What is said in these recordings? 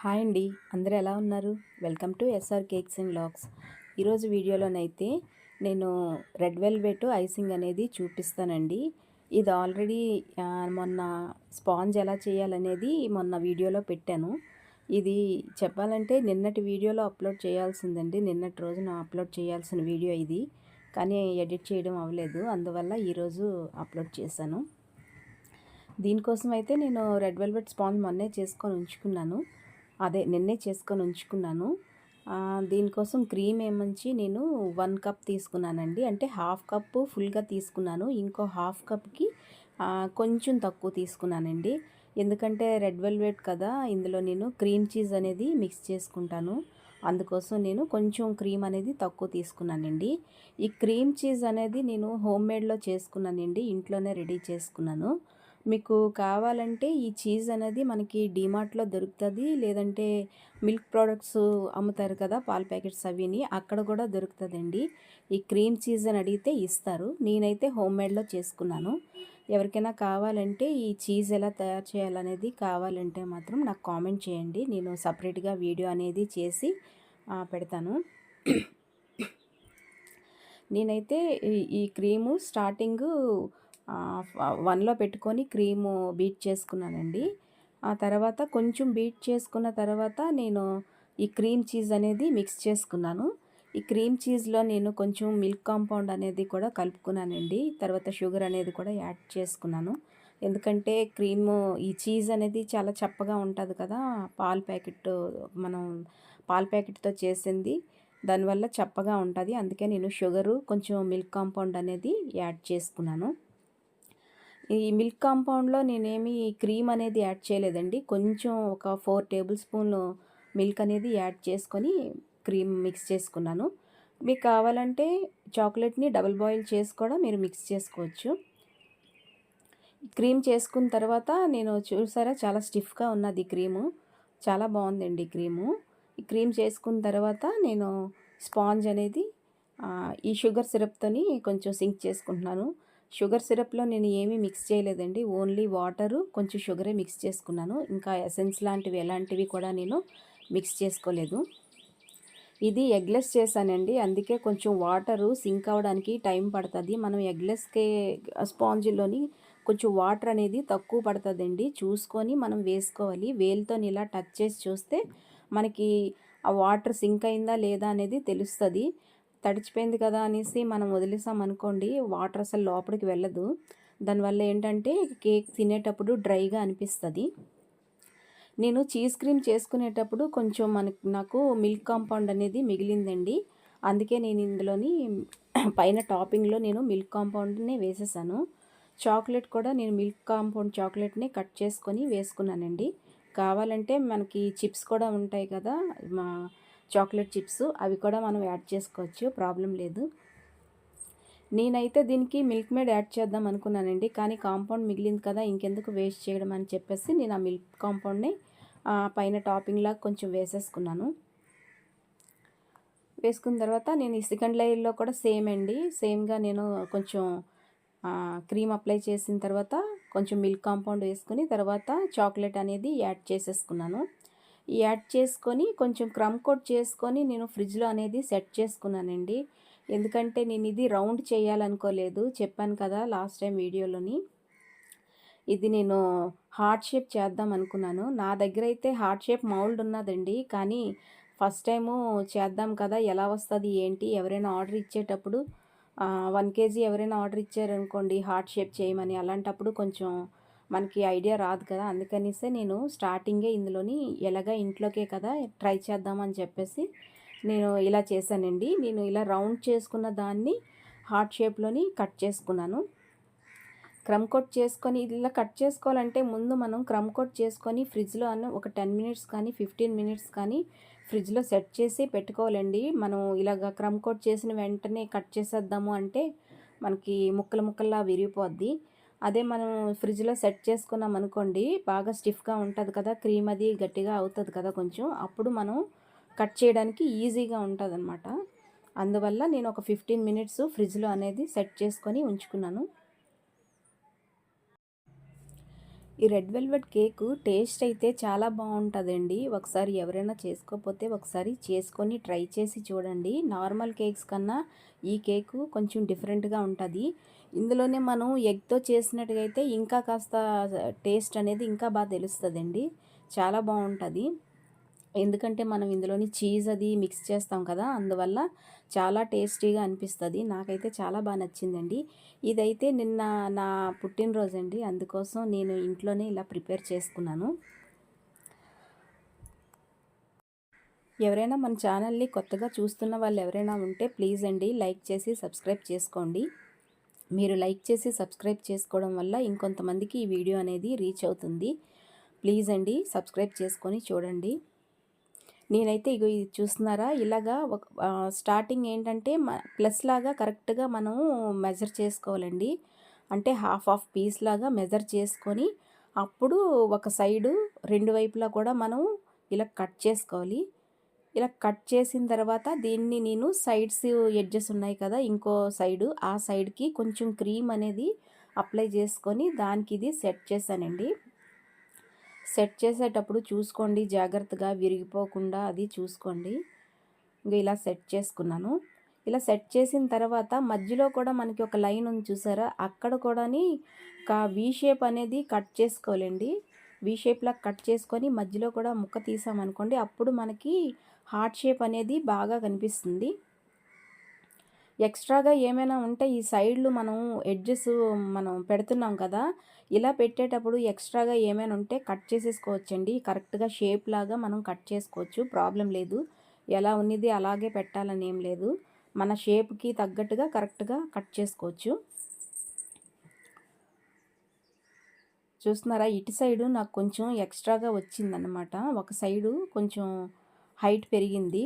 Hi అండి, అందరూ ఎలా ఉన్నారు? Welcome to SR cakes and vlogs. ఈరోజు వీడియోలోనైతే నేను రెడ్ వెల్వెట్ ఐసింగ్ అనేది చూపిస్తానండి. ఇది ఆల్రెడీ మొన్న స్పాంజ్ ఎలా చేయాలనేది మొన్న వీడియోలో పెట్టాను. ఇది చెప్పాలంటే నిన్నటి వీడియోలో అప్లోడ్ చేయాల్సిందండి. నిన్నటి రోజున అప్లోడ్ చేయాల్సిన వీడియో ఇది, కానీ ఎడిట్ చేయడం అవ్వలేదు. అందువల్ల ఈరోజు అప్లోడ్ చేశాను. దీనికోసం అయితే నేను రెడ్ వెల్వెట్ స్పాంజ్ మొన్నే నిన్నే చేసుకొని ఉంచుకున్నాను. దీనికోసం క్రీమ్ ఏమంచి నేను 1 కప్ తీసుకున్నానండి. అంటే హాఫ్ కప్పు ఫుల్గా తీసుకున్నాను, ఇంకో హాఫ్ కప్కి కొంచెం తక్కువ తీసుకున్నానండి. ఎందుకంటే రెడ్ వెల్వెట్ కదా, ఇందులో నేను క్రీమ్ చీజ్ అనేది మిక్స్ చేసుకుంటాను. అందుకోసం నేను కొంచెం క్రీమ్ అనేది తక్కువ తీసుకున్నానండి. ఈ క్రీమ్ చీజ్ అనేది నేను హోమ్ మేడ్లో చేసుకున్నానండి, ఇంట్లోనే రెడీ చేసుకున్నాను. మీకు కావాలంటే ఈ చీజ్ అనేది మనకి డీమార్ట్లో దొరుకుతుంది, లేదంటే మిల్క్ ప్రోడక్ట్స్ అమ్ముతారు కదా, పాల ప్యాకెట్స్ అవిని, అక్కడ కూడా దొరుకుతుందండి. ఈ క్రీమ్ చీజ్ అని అడిగితే ఇస్తారు. నేనైతే హోమ్ మేడ్లో చేసుకున్నాను. ఎవరికైనా కావాలంటే ఈ చీజ్ ఎలా తయారు చేయాలనేది కావాలంటే మాత్రం నాకు కామెంట్ చేయండి. నేను సపరేట్గా వీడియో అనేది చేసి పెడతాను. నేనైతే ఈ క్రీము స్టార్టింగు 1లో పెట్టుకొని క్రీము బీట్ చేసుకున్నానండి. ఆ తర్వాత కొంచెం బీట్ చేసుకున్న తర్వాత నేను ఈ క్రీమ్ చీజ్ అనేది మిక్స్ చేసుకున్నాను. ఈ క్రీమ్ చీజ్లో నేను కొంచెం మిల్క్ కాంపౌండ్ అనేది కూడా కలుపుకున్నానండి. తర్వాత షుగర్ అనేది కూడా యాడ్ చేసుకున్నాను. ఎందుకంటే ఈ చీజ్ అనేది చాలా చప్పగా ఉంటుంది కదా, మనం పాల ప్యాకెట్తో చేసింది, దానివల్ల చప్పగా ఉంటుంది. అందుకే నేను షుగరు కొంచెం మిల్క్ కాంపౌండ్ అనేది యాడ్ చేసుకున్నాను. ఈ మిల్క్ కాంపౌండ్లో నేనేమి క్రీమ్ అనేది యాడ్ చేయలేదండి. కొంచెం ఒక 4 టేబుల్ స్పూన్లు మిల్క్ అనేది యాడ్ చేసుకొని క్రీమ్ మిక్స్ చేసుకున్నాను. మీకు కావాలంటే చాక్లెట్ని డబుల్ బాయిల్ చేసి కూడా మీరు మిక్స్ చేసుకోవచ్చు. క్రీమ్ చేసుకున్న తర్వాత నేను చూసారా, చాలా స్టిఫ్గా ఉన్నది క్రీము, చాలా బాగుందండి క్రీము. ఈ క్రీమ్ చేసుకున్న తర్వాత నేను స్పాంజ్ అనేది ఈ షుగర్ సిరప్తోని కొంచెం సింక్ చేసుకుంటున్నాను. షుగర్ సిరప్లో నేను ఏమీ మిక్స్ చేయలేదండి, ఓన్లీ వాటరు కొంచెం షుగరే మిక్స్ చేసుకున్నాను. ఇంకా ఎసెన్స్ లాంటివి ఎలాంటివి కూడా నేను మిక్స్ చేసుకోలేదు. ఇది ఎగ్లెస్ చేశానండి, అందుకే కొంచెం వాటరు సింక్ అవ్వడానికి టైం పడుతుంది. మనం ఎగ్లెస్కే స్పాంజ్లోని కొంచెం వాటర్ అనేది తక్కువ పడుతుందండి, చూసుకొని మనం వేసుకోవాలి. వేలుతో ఇలా టచ్ చేసి చూస్తే మనకి ఆ వాటర్ సింక్ అయిందా లేదా అనేది తెలుస్తుంది. తడిచిపోయింది కదా అనేసి మనం వదిలేసాం అనుకోండి, వాటర్ అసలు లోపలికి వెళ్ళదు. దానివల్ల ఏంటంటే కేక్ తినేటప్పుడు డ్రైగా అనిపిస్తుంది. నేను చీజ్ క్రీమ్ చేసుకునేటప్పుడు కొంచెం నాకు మిల్క్ కాంపౌండ్ అనేది మిగిలిందండి. అందుకే నేను ఇందులోని పైన టాపింగ్లో నేను మిల్క్ కాంపౌండ్ని వేసేసాను. చాక్లెట్ కూడా నేను మిల్క్ కాంపౌండ్ చాక్లెట్ని కట్ చేసుకొని వేసుకున్నానండి. కావాలంటే మనకి చిప్స్ కూడా ఉంటాయి కదా, చాక్లెట్ చిప్స్, అవి కూడా మనం యాడ్ చేసుకోవచ్చు, ప్రాబ్లం లేదు. నేనైతే దీనికి మిల్క్ మేడ్ యాడ్ చేద్దాం అనుకున్నానండి, కానీ కాంపౌండ్ మిగిలింది కదా, ఇంకెందుకు వేస్ట్ చేయడం అని చెప్పేసి నేను ఆ మిల్క్ కాంపౌండ్ని పైన టాపింగ్ లాగా కొంచెం వేసేసుకున్నాను. వేసుకున్న తర్వాత నేను ఈ సెకండ్ లేయర్లో కూడా సేమ్గా నేను కొంచెం క్రీమ్ అప్లై చేసిన తర్వాత కొంచెం మిల్క్ కాంపౌండ్ వేసుకుని తర్వాత చాక్లెట్ అనేది యాడ్ చేసేసుకున్నాను. యాడ్ చేసుకొని కొంచెం క్రమ్ కోట్ చేసుకొని నేను ఫ్రిడ్జ్లో అనేది సెట్ చేసుకున్నానండి. ఎందుకంటే నేను ఇది రౌండ్ చేయాలనుకోలేదు, చెప్పాను కదా లాస్ట్ టైం వీడియోలోని. ఇది నేను హార్ట్ షేప్ చేద్దాం అనుకున్నాను. నా దగ్గర అయితే హార్ట్ షేప్ మౌల్డ్ ఉన్నదండి, కానీ ఫస్ట్ టైము చేద్దాం కదా, ఎలా వస్తుంది ఏంటి, ఎవరైనా ఆర్డర్ ఇచ్చేటప్పుడు 1 కేజీ ఎవరైనా ఆర్డర్ ఇచ్చారనుకోండి హార్ట్ షేప్ చేయమని, అలాంటప్పుడు కొంచెం మనకి ఐడియా రాదు కదా. అందుకనిసే నేను స్టార్టింగే ఇందులోని ఎలాగా ఇంట్లోకే కదా ట్రై చేద్దామని చెప్పేసి నేను ఇలా చేశానండి. నేను ఇలా రౌండ్ చేసుకున్న దాన్ని హార్ట్ షేప్లోని కట్ చేసుకున్నాను. క్రమ్ కోట్ చేసుకొని ఇలా కట్ చేసుకోవాలంటే ముందు మనం క్రమ్ కోట్ చేసుకొని ఫ్రిడ్జ్లో ఒక 10 మినిట్స్ కానీ 15 మినిట్స్ కానీ ఫ్రిడ్జ్లో సెట్ చేసి పెట్టుకోవాలండి. మనం ఇలాగ క్రమ్ కోట్ చేసిన వెంటనే కట్ చేసేద్దాము అంటే మనకి ముక్కల్లా విరిగిపోద్ది. అదే మనం ఫ్రిడ్జ్లో సెట్ చేసుకున్నాం అనుకోండి, బాగా స్టిఫ్గా ఉంటుంది కదా, క్రీమ్ అది గట్టిగా అవుతుంది కదా కొంచెం, అప్పుడు మనం కట్ చేయడానికి ఈజీగా ఉంటుంది అన్నమాట. అందువల్ల నేను ఒక 15 మినిట్స్ ఫ్రిడ్జ్లో అనేది సెట్ చేసుకొని ఉంచుకున్నాను. ఈ రెడ్ వెల్వెట్ కేకు టేస్ట్ అయితే చాలా బాగుంటుందండి. ఒకసారి ఎవరైనా చేసుకోకపోతే ఒకసారి చేసుకొని ట్రై చేసి చూడండి. నార్మల్ కేక్స్ కన్నా ఈ కేకు కొంచెం డిఫరెంట్గా ఉంటుంది. ఇందులోనే మనం ఎగ్తో చేసినట్టుగా అయితే ఇంకా కాస్త టేస్ట్ అనేది ఇంకా బాగా తెలుస్తుందండి. చాలా బాగుంటుంది. ఎందుకంటే మనం ఇందులోని చీజ్ అది మిక్స్ చేస్తాం కదా, అందువల్ల చాలా టేస్టీగా అనిపిస్తుంది. నాకైతే చాలా బాగా నచ్చిందండి. ఇదైతే నిన్న నా పుట్టినరోజు అండి, అందుకోసం నేను ఇంట్లోనే ఇలా ప్రిపేర్ చేసుకున్నాను. ఎవరైనా మన ఛానల్ని కొత్తగా చూస్తున్న వాళ్ళు ఎవరైనా ఉంటే ప్లీజ్ అండి లైక్ చేసి సబ్స్క్రైబ్ చేసుకోండి. మీరు లైక్ చేసి సబ్స్క్రైబ్ చేసుకోవడం వల్ల ఇంకొంతమందికి ఈ వీడియో అనేది రీచ్ అవుతుంది. ప్లీజ్ అండి సబ్స్క్రైబ్ చేసుకొని చూడండి. నేనైతే ఇగో ఇది చూస్తున్నారా, ఇలాగా ఒక స్టార్టింగ్ ఏంటంటే ప్లస్ లాగా కరెక్ట్గా మనం మెజర్ చేసుకోవాలండి. అంటే హాఫ్ పీస్ లాగా మెజర్ చేసుకొని అప్పుడు ఒక సైడు రెండు వైపులా కూడా మనం ఇలా కట్ చేసుకోవాలి. ఇలా కట్ చేసిన తర్వాత దీన్ని నేను సైడ్స్ ఎడ్జెస్ ఉన్నాయి కదా, ఇంకో సైడు ఆ సైడ్కి కొంచెం క్రీమ్ అనేది అప్లై చేసుకొని దానికి ఇది సెట్ చేశానండి. సెట్ చేసేటప్పుడు చూసుకోండి, జాగ్రత్తగా విరిగిపోకుండా అది చూసుకోండి. ఇంకా ఇలా సెట్ చేసుకున్నాను. ఇలా సెట్ చేసిన తర్వాత మధ్యలో కూడా మనకి ఒక లైన్ ఉంది చూసారా, అక్కడ కూడాని ఒక వీ షేప్ అనేది కట్ చేసుకోవాలండి. వీ షేప్లా కట్ చేసుకొని మధ్యలో కూడా ముక్క తీసామనుకోండి, అప్పుడు మనకి హార్ట్ షేప్ అనేది బాగా కనిపిస్తుంది. ఎక్స్ట్రాగా ఏమైనా ఉంటే ఈ సైడ్లు మనం ఎడ్జెస్ మనం పెడుతున్నాం కదా, ఇలా పెట్టేటప్పుడు ఎక్స్ట్రాగా ఏమైనా ఉంటే కట్ చేసేసుకోవచ్చండి. కరెక్ట్గా షేప్ లాగా మనం కట్ చేసుకోవచ్చు, ప్రాబ్లం లేదు. ఎలా ఉన్నది అలాగే పెట్టాలని ఏం లేదు, మన షేప్కి తగ్గట్టుగా కరెక్ట్గా కట్ చేసుకోవచ్చు. చూస్తున్నారా, ఇటు సైడు నాకు కొంచెం ఎక్స్ట్రాగా వచ్చిందన్నమాట. ఒక సైడు కొంచెం హైట్ పెరిగింది,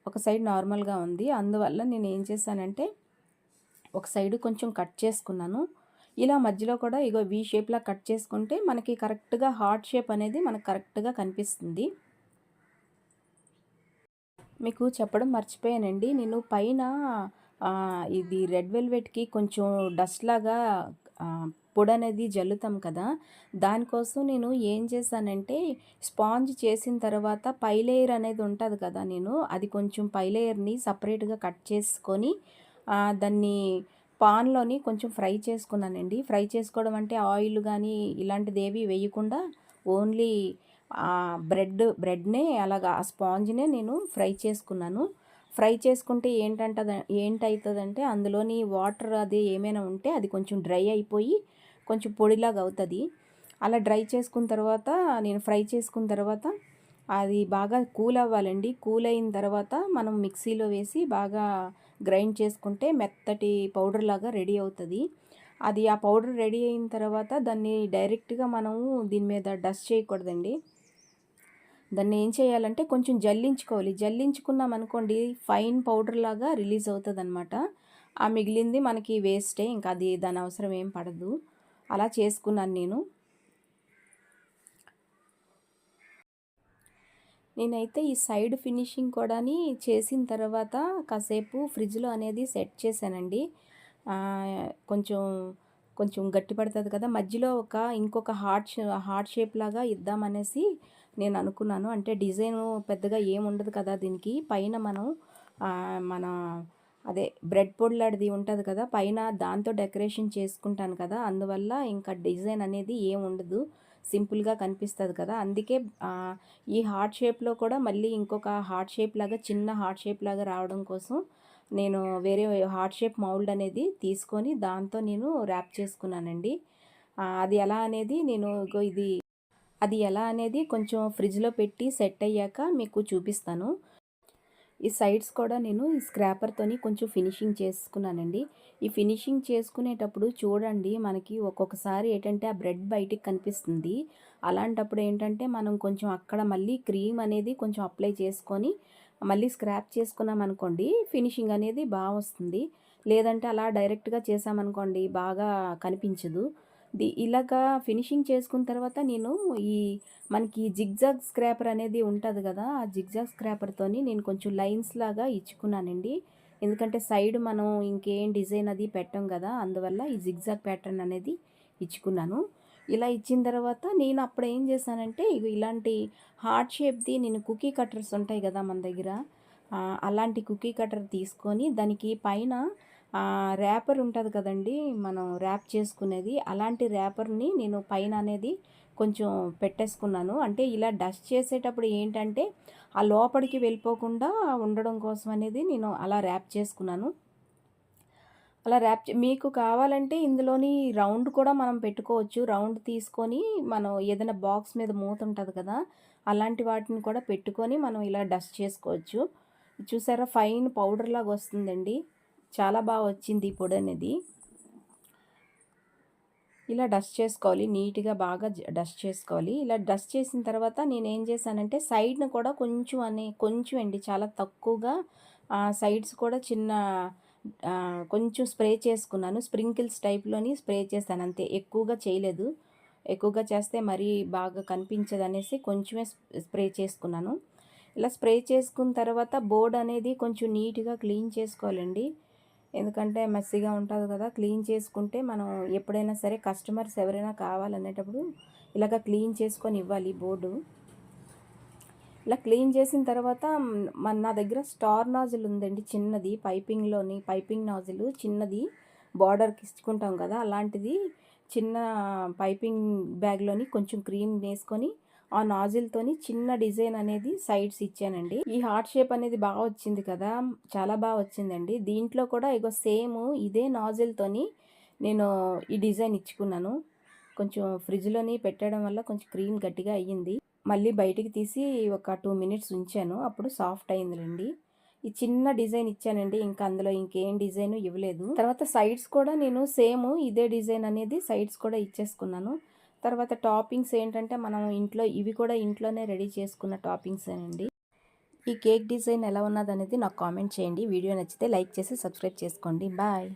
ఒక సైడ్ నార్మల్గా ఉంది. అందువల్ల నేను ఏం చేశానంటే ఒక సైడు కొంచెం కట్ చేసుకున్నాను. ఇలా మధ్యలో కూడా ఇగో వీ షేప్లా కట్ చేసుకుంటే మనకి కరెక్ట్గా హార్ట్ షేప్ అనేది మనకు కరెక్ట్గా కనిపిస్తుంది. మీకు చెప్పడం మర్చిపోయానండి, నేను పైన ఇది రెడ్ వెల్వెట్కి కొంచెం డస్ట్ లాగా పొడి అనేది జల్లుతాం కదా, దానికోసం నేను ఏం చేశానంటే స్పాంజ్ చేసిన తర్వాత పై లేయర్ అనేది ఉంటుంది కదా, నేను అది కొంచెం పై లేయర్ని సపరేట్గా కట్ చేసుకొని దాన్ని పాన్లోని కొంచెం ఫ్రై చేసుకున్నానండి. ఫ్రై చేసుకోవడం అంటే ఆయిల్ కానీ ఇలాంటిది ఏవి వేయకుండా ఓన్లీ బ్రెడ్నే అలాగా ఆ స్పాంజ్నే నేను ఫ్రై చేసుకున్నాను. ఫ్రై చేసుకుంటే ఏంటవుతుందంటే అందులోని వాటర్ అది ఏమైనా ఉంటే అది కొంచెం డ్రై అయిపోయి కొంచెం పొడిలాగా అవుతుంది. అలా డ్రై చేసుకున్న తర్వాత నేను ఫ్రై చేసుకున్న తర్వాత అది బాగా కూల్ అవ్వాలండి. కూల్ అయిన తర్వాత మనం మిక్సీలో వేసి బాగా గ్రైండ్ చేసుకుంటే మెత్తటి పౌడర్ లాగా రెడీ అవుతుంది. అది ఆ పౌడర్ రెడీ అయిన తర్వాత దాన్ని డైరెక్ట్గా మనము దీని మీద డస్ట్ చేయకూడదండి. దాన్ని ఏం చేయాలంటే కొంచెం జల్లించుకోవాలి. జల్లించుకున్నాం అనుకోండి ఫైన్ పౌడర్ లాగా రిలీజ్ అవుతుంది అనమాట. ఆ మిగిలింది మనకి వేస్టే, ఇంకా అది దాని అవసరం ఏం పడదు. అలా చేసుకున్నాను నేను. నేనైతే ఈ సైడ్ ఫినిషింగ్ కూడా చేసిన తర్వాత కాసేపు ఫ్రిడ్జ్లో అనేది సెట్ చేశానండి. కొంచెం కొంచెం గట్టి పడుతుంది కదా, మధ్యలో ఇంకొక హార్ట్ షేప్ లాగా ఇద్దామనేసి నేను అనుకున్నాను. అంటే డిజైన్ పెద్దగా ఏముండదు కదా దీనికి, పైన మనం మన అదే బ్రెడ్ పొడిలాడిది ఉంటుంది కదా, పైన దాంతో డెకరేషన్ చేసుకుంటాను కదా, అందువల్ల ఇంకా డిజైన్ అనేది ఏం ఉండదు, సింపుల్గా కనిపిస్తుంది కదా. అందుకే ఈ హార్ట్ షేప్లో కూడా మళ్ళీ ఇంకొక హార్ట్ షేప్ లాగా చిన్న హార్ట్ షేప్ లాగా రావడం కోసం నేను వేరే హార్ట్ షేప్ మౌల్డ్ అనేది తీసుకొని దాంతో నేను ర్యాప్ చేసుకున్నానండి. అది ఎలా అనేది నేను అది ఎలా అనేది కొంచెం ఫ్రిడ్జ్లో పెట్టి సెట్ అయ్యాక మీకు చూపిస్తాను. ఈ సైడ్స్ కూడా నేను ఈ స్క్రాపర్తోని కొంచెం ఫినిషింగ్ చేసుకున్నానండి. ఈ ఫినిషింగ్ చేసుకునేటప్పుడు చూడండి, మనకి ఒక్కొక్కసారి ఏంటంటే ఆ బ్రెడ్ బయటికి కనిపిస్తుంది. అలాంటప్పుడు ఏంటంటే మనం కొంచెం అక్కడ మళ్ళీ క్రీమ్ అనేది కొంచెం అప్లై చేసుకొని మళ్ళీ స్క్రాప్ చేసుకున్నాం అనుకోండి, ఫినిషింగ్ అనేది బాగా వస్తుంది. లేదంటే అలా డైరెక్ట్గా చేసామనుకోండి బాగా కనిపించదు. ఇలాగా ఫినిషింగ్ చేసుకున్న తర్వాత నేను మనకి జిగ్జాగ్ స్క్రాపర్ అనేది ఉంటుంది కదా, ఆ జిగ్జాగ్ స్క్రాపర్తోని నేను కొంచెం లైన్స్ లాగా ఇచ్చుకున్నానండి. ఎందుకంటే సైడ్ మనం ఇంకేం డిజైన్ అది పెట్టాం కదా, అందువల్ల ఈ జిగ్జాగ్ ప్యాటర్న్ అనేది ఇచ్చుకున్నాను. ఇలా ఇచ్చిన తర్వాత నేను అప్పుడు ఏం చేశానంటే ఇగో ఇలాంటి హార్ట్ షేప్‌ది నేను కుకీ కట్టర్స్ ఉంటాయి కదా మన దగ్గర. అలాంటి కుకీ కటర్ తీసుకొని దానికి పైన ర్యాపర్ ఉంటది కదండీ! మనం ర్యాప్ చేసుకునేది. అలాంటి ర్యాపర్‌ని నేను పైన అనేది కొంచెం పెట్టేసుకున్నాను. అంటే ఇలా డస్ట్ చేసేటప్పుడు ఏంటంటే, ఆ లోపలికి వెళ్ళిపోకుండా ఉండడం కోసం అనేది నేను అలా ర్యాప్ చేసుకున్నాను. అలా మీకు కావాలంటే ఇందులోని రౌండ్ కూడా మనం పెట్టుకోవచ్చు. రౌండ్ తీసుకొని మనం ఏదైనా బాక్స్ మీద మూత ఉంటది కదా! అలాంటి వాటిని కూడా పెట్టుకొని మనం ఇలా డస్ట్ చేసుకోవచ్చు. చూసారా ఫైన్ పౌడర్ లాగా వస్తుందండి. చాలా వచ్చింది ఈ పొడనేది. ఇలా డస్ట్ చేసుకోవాలి. నీట్‌గా బాగా డస్ట్ చేసుకోవాలి. ఇలా డస్ట్ చేసిన తర్వాత నేనేం చేశానంటే సైడ్‌ని కూడా కొంచెం అండి చాలా తక్కువగా సైడ్స్ కూడా చిన్న కొంచెం స్ప్రే చేసుకున్నాను. స్ప్రింకిల్స్ టైప్‌లోని స్ప్రే చేశాను అంతే. ఎక్కువగా చేయలేదు. ఎక్కువగా చేస్తే మరీ బాగా కనిపించదనేసి కొంచెమే స్ప్రే చేసుకున్నాను. ఇలా స్ప్రే చేసుకున్న తర్వాత బోర్డ్ అనేది కొంచెం నీట్‌గా క్లీన్ చేసుకోవాలండి. ఎందుకంటే మెస్సీగా ఉంటది కదా! క్లీన్ చేసుకుంటే మనం ఎప్పుడైనా సరే కస్టమర్స్ ఎవరైనా కావాలనేటప్పుడు ఇలాగ క్లీన్ చేసుకొని ఇవ్వాలి బోర్డు. ఇలా క్లీన్ చేసిన తర్వాత నా దగ్గర స్టార్ నాజిల్ ఉందండి చిన్నది. పైపింగ్ నాజిల్ చిన్నది బార్డర్‌కి ఇచ్చుకుంటాం కదా! అలాంటిది చిన్న పైపింగ్ బ్యాగ్‌లోని కొంచెం క్రీమ్ వేసుకొని ఆ నాజిల్‌తోని చిన్న డిజైన్ అనేది సైడ్స్ ఇచ్చానండి. ఈ హార్ట్ షేప్ అనేది వచ్చింది కదా! చాలా వచ్చిందండి. దీంట్లో కూడా ఇగో సేమ్ ఇదే నాజిల్‌తోని నేను ఈ డిజైన్ ఇచ్చుకున్నాను. కొంచెం ఫ్రిడ్జ్‌లోని పెట్టడం వల్ల కొంచెం క్రీమ్ గట్టిగా అయ్యింది. మళ్ళీ బయటికి తీసి ఒక 2 మినిట్స్ ఉంచాను. అప్పుడు సాఫ్ట్ అయిందిలెండి. ఈ చిన్న డిజైన్ ఇచ్చానండి. ఇంకా అందులో ఇంకేం డిజైన్ ఇవ్వలేదు. తర్వాత సైడ్స్ కూడా నేను సేమ్ ఇదే డిజైన్ అనేది సైడ్స్ కూడా ఇచ్చేసుకున్నాను. తర్వాత టాపింగ్స్ ఏంటంటే మనం ఇవి కూడా ఇంట్లోనే రెడీ చేసుకున్న టాపింగ్సేనండి. ఈ కేక్ డిజైన్ ఎలా ఉన్నదనేది నాకు కామెంట్ చేయండి. వీడియో నచ్చితే లైక్ చేసి సబ్స్క్రైబ్ చేసుకోండి. బాయ్.